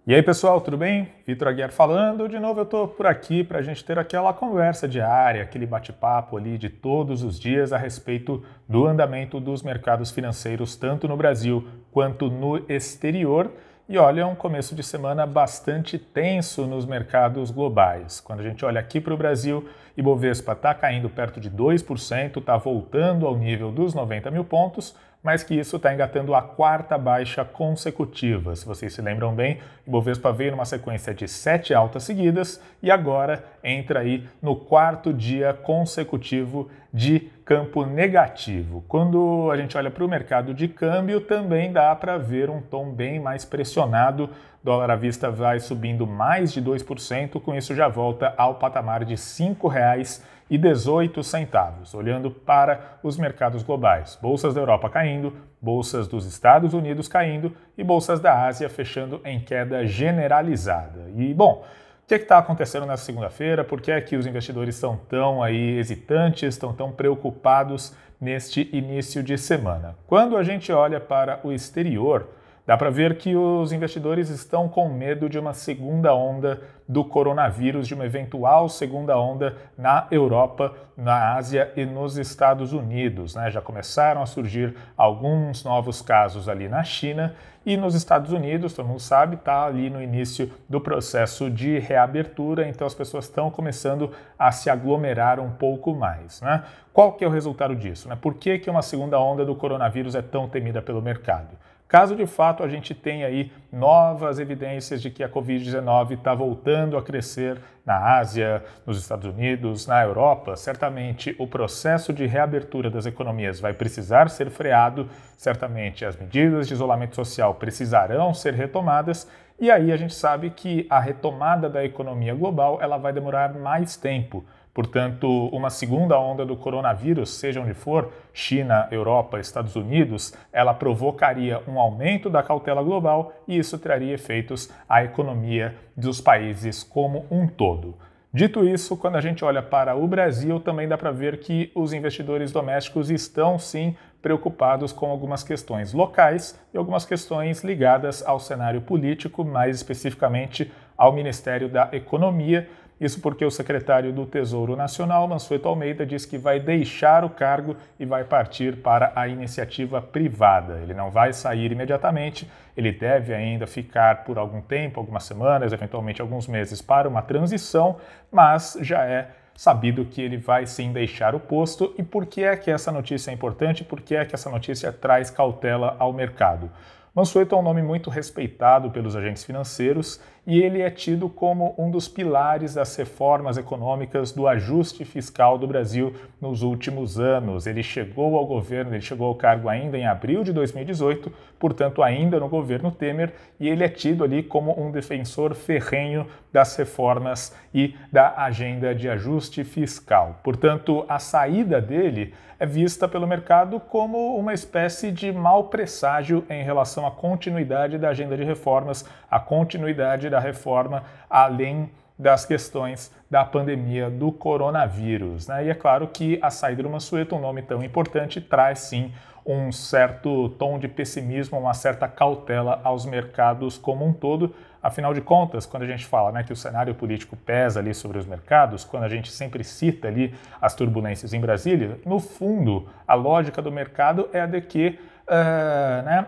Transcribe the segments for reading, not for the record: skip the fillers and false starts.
E aí pessoal, tudo bem? Vitor Aguiar falando. De novo eu estou por aqui para a gente ter aquela conversa diária, aquele bate-papo ali de todos os dias a respeito do andamento dos mercados financeiros, tanto no Brasil quanto no exterior. E olha, é um começo de semana bastante tenso nos mercados globais. Quando a gente olha aqui para o Brasil, Ibovespa está caindo perto de 2%, está voltando ao nível dos 90 mil pontos, mas que isso está engatando a quarta baixa consecutiva. Se vocês se lembram bem, Ibovespa veio numa sequência de 7 altas seguidas e agora entra aí no quarto dia consecutivo de campo negativo. Quando a gente olha para o mercado de câmbio, também dá para ver um tom bem mais pressionado. Dólar à vista vai subindo mais de 2%, com isso já volta ao patamar de R$ 5,18. Olhando para os mercados globais, bolsas da Europa caindo, bolsas dos Estados Unidos caindo e bolsas da Ásia fechando em queda generalizada. E, bom, o que está acontecendo nessa segunda-feira? Por que é que os investidores estão tão aí hesitantes, estão tão preocupados neste início de semana? Quando a gente olha para o exterior, dá para ver que os investidores estão com medo de uma segunda onda do coronavírus, de uma eventual segunda onda na Europa, na Ásia e nos Estados Unidos, né? Já começaram a surgir alguns novos casos ali na China e nos Estados Unidos, todo mundo sabe, está ali no início do processo de reabertura, então as pessoas estão começando a se aglomerar um pouco mais, né? Qual que é o resultado disso, né? Por que uma segunda onda do coronavírus é tão temida pelo mercado? Caso de fato a gente tenha aí novas evidências de que a Covid-19 está voltando a crescer na Ásia, nos Estados Unidos, na Europa, certamente o processo de reabertura das economias vai precisar ser freado, certamente as medidas de isolamento social precisarão ser retomadas e aí a gente sabe que a retomada da economia global ela vai demorar mais tempo. Portanto, uma segunda onda do coronavírus, seja onde for, China, Europa, Estados Unidos, ela provocaria um aumento da cautela global e isso traria efeitos à economia dos países como um todo. Dito isso, quando a gente olha para o Brasil, também dá para ver que os investidores domésticos estão sim preocupados com algumas questões locais e algumas questões ligadas ao cenário político, mais especificamente ao Ministério da Economia. Isso porque o secretário do Tesouro Nacional, Mansueto Almeida, diz que vai deixar o cargo e vai partir para a iniciativa privada. Ele não vai sair imediatamente, ele deve ainda ficar por algum tempo, algumas semanas, eventualmente alguns meses, para uma transição, mas já é sabido que ele vai sim deixar o posto. E por que é que essa notícia é importante? Por que é que essa notícia traz cautela ao mercado? Mansueto é um nome muito respeitado pelos agentes financeiros e ele é tido como um dos pilares das reformas econômicas do ajuste fiscal do Brasil nos últimos anos. Ele chegou ao governo, ele chegou ao cargo ainda em abril de 2018, portanto ainda no governo Temer, e ele é tido ali como um defensor ferrenho das reformas e da agenda de ajuste fiscal. Portanto, a saída dele é vista pelo mercado como uma espécie de mau presságio em relação à continuidade da agenda de reformas, à continuidade da reforma, além das questões da pandemia do coronavírus, né? E é claro que a saída do Mansueto, um nome tão importante, traz sim um certo tom de pessimismo, uma certa cautela aos mercados como um todo. Afinal de contas, quando a gente fala, né, que o cenário político pesa ali sobre os mercados, quando a gente sempre cita ali as turbulências em Brasília, no fundo, a lógica do mercado é a de que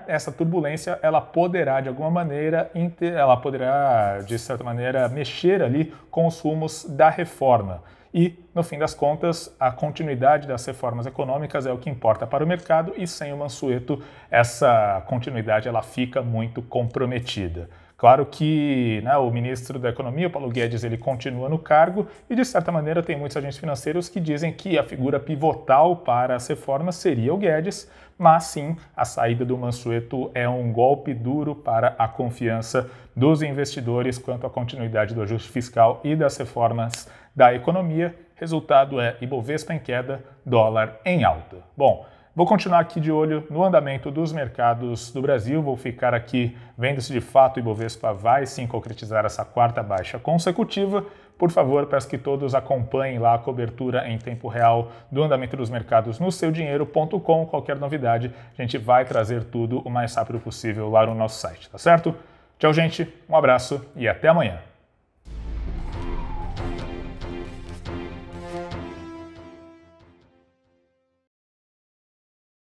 essa turbulência ela poderá de alguma maneira, ela poderá de certa maneira mexer ali com os rumos da reforma. E, no fim das contas, a continuidade das reformas econômicas é o que importa para o mercado e sem o Mansueto essa continuidade ela fica muito comprometida. Claro que, né, o ministro da Economia, Paulo Guedes, ele continua no cargo e, de certa maneira, tem muitos agentes financeiros que dizem que a figura pivotal para as reformas seria o Guedes, mas sim, a saída do Mansueto é um golpe duro para a confiança dos investidores quanto à continuidade do ajuste fiscal e das reformas da economia. Resultado é Ibovespa em queda, dólar em alta. Bom, vou continuar aqui de olho no andamento dos mercados do Brasil, vou ficar aqui vendo se de fato o Ibovespa vai sim concretizar essa quarta baixa consecutiva. Por favor, peço que todos acompanhem lá a cobertura em tempo real do andamento dos mercados no seudinheiro.com. Qualquer novidade, a gente vai trazer tudo o mais rápido possível lá no nosso site, tá certo? Tchau, gente, um abraço e até amanhã.